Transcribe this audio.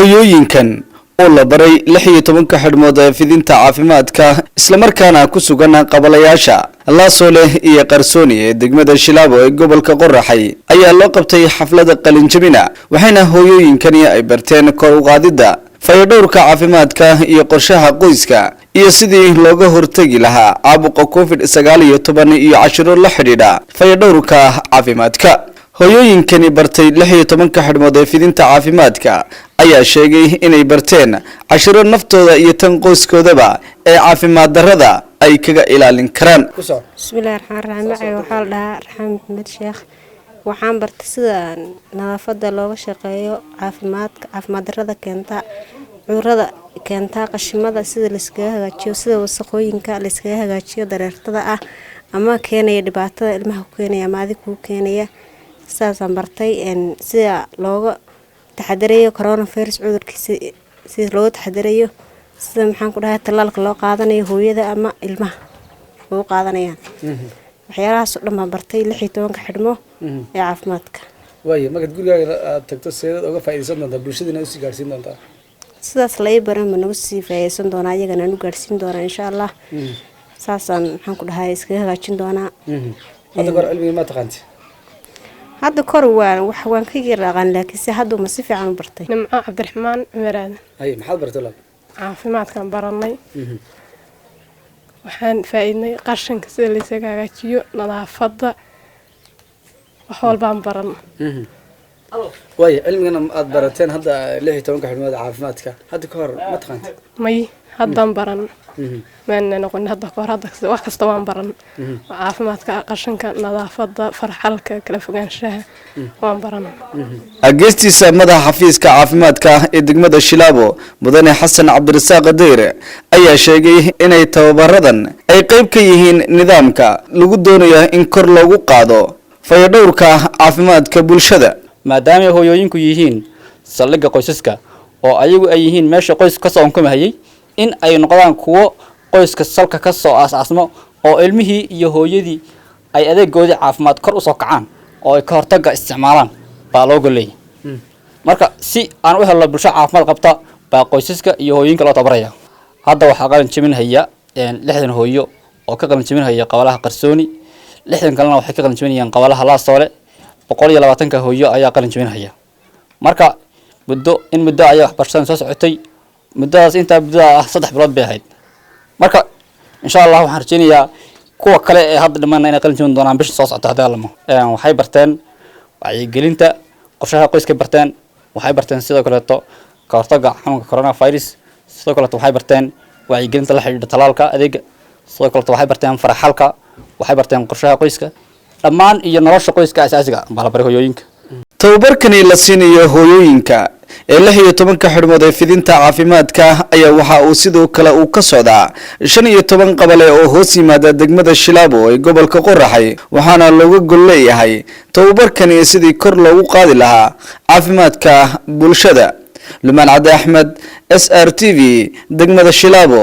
hoyooyinkan oo la baray 16 xidhmood fidinta caafimaadka isla markaana ku sugan qabalayaasha Laasole iyo Qarsooni ee degmada Shilaabo ee gobolka Qoraxay ayaa loo qabtay xaflada qalin jabina waxayna hooyooyinkani ay barteen kor u qaadida fayadhowrka caafimaadka iyo qorshaha qoyska iyo sidii looga hortagi lahaa caabuqa COVID-19 iyo cashiro la xidhiidha fayadhowrka caafimaadka hooyooyinkani bartay 16 xidhmood ee fidinta caafimaadka ayaa sheegay inay barteen cashiro naftooda iyo tan qoyskoodaba ee caafimaad darrada ay kaga ilaalin karaan. Bismillahir Rahmanir Rahiim. Waxaa la dhahaa Raxmaan Maxamed Sheekh. Waxaan bartay sida nadaafadda looga shaqeeyo caafimaad darrada keenta cudurrada keenta qashimada sida la iskaga hagaajiyo sida wasaqooyinka la iskaga hagaajiyo dareertada ah ama keenaya dhibaatada ilmaha ku keenaya ama adiga ku keenaya saasaan bartay sida looga taxadarayo coronavirus cudurkiisa sida loo taxadarayo sida maxaan ku dhahay talaalka loo qaadanayo hooyada ama ilmaha oo qaadanayaan waxyaalahaas oo dhan baan bartay 16 xidhmo ee caafimaadka waayo marka gurigaaga aad tagto seedad uga faa'iideysan doontaa bulshadana u sii gaarsiin doontaa sidaas la ii baran ma nagu sii faa'iideysan doonaa iyagana u gaarsiin doonaa insha Allah saasaan maxaan ku dhahay iska hagaajin doonaa hadda goor cilmiga ma taqaanti hadda kor waan ka yiraaqan laakiin si hadda ma si fiican u bartay nimco Cabdiraxmaan Umaraan ay maxaad bartay lab caafimaadkan baranay waxaan faa'iidnay qashinka sida la isaga hagaajiyo nadaafadda wax walbaan baran waayo cilmigan aad barateen hadda 16 xidhmood caafimaadka hadda ka hor ma taqaanti may haddaan baran maana noqon hadda ka hor hadda wax kasta waan baran caafimaadka qashinka nadaafadda farxalka kala fogaanshaha waan baran ageestiisa madaxa xafiiska caafimaadka ee degmada Shilaabo mudane Xasan Cabdirasaaq Deyre ayaa sheegay inay tababaradan ay qayb ka yihiin nidaamka lagu doonayo in kor loogu qaado fayadhowrka caafimaadka bulshada maadaama hooyooyinku yihiin saldhigga qoysaska oo ayagu ay yihiin meesha qoyska ka soo onkamahayay in ay noqdaan kuwo qoyska salka ka soo aasasmo oo ilmihii iyo hooyadii ay adeegoodii caafimaad kor u soo kacaan oo ay ka hortagga isticmaalaan baa loo goleeyay marka si aan u helno bulsho caafimaad qabta baa qoysaska iyo hooyooyinka loo tabaraya hadda waxaa qalin jabinaya 60 hooyo oo ka qalin jabinaya qabalaha Qarsooni 60 kalena waxay ka qalin jabinayaan qabalaha Laasole 120 hooyo ayaa qalin jabinaya marka muddo ayaa waxbarashada soo socotay muddadaas inta muddo 3 bilood bay ahayd marka insha Allah waxaan rajaynayaa kuwa kale ee hadda dhimanayna inay qalin jabin doonaan bisha soo socota hadda lama waxay barteen wacyigelinta qorshaha qoyska barteen waxay barteen sidoo kale ka hortagga xanuunka coronavirus sidoo kale waxay barteen wacyigelinta la xiriirta talaalka adeega sidoo kale waxay barteen farxalka waxay barteen qorshaha qoyska dhammaan iyo nolosha qoyska asaasiga baa la baray hooyooyinka tababarkani la siinayo hooyooyinka ee 16 xidhmood ee fidinta caafimaadka ayaa waxa uu sidoo kale uu ka socdaa 15 qabale oo hoos yimaada degmada Shilaabo ee gobolka Qoraxay waxaana looga gol leeyahay tababarkani sidii kor loogu qaadi lahaa caafimaadka bulshada Lumaan Cabdi Axmed SRTV degmada Shilaabo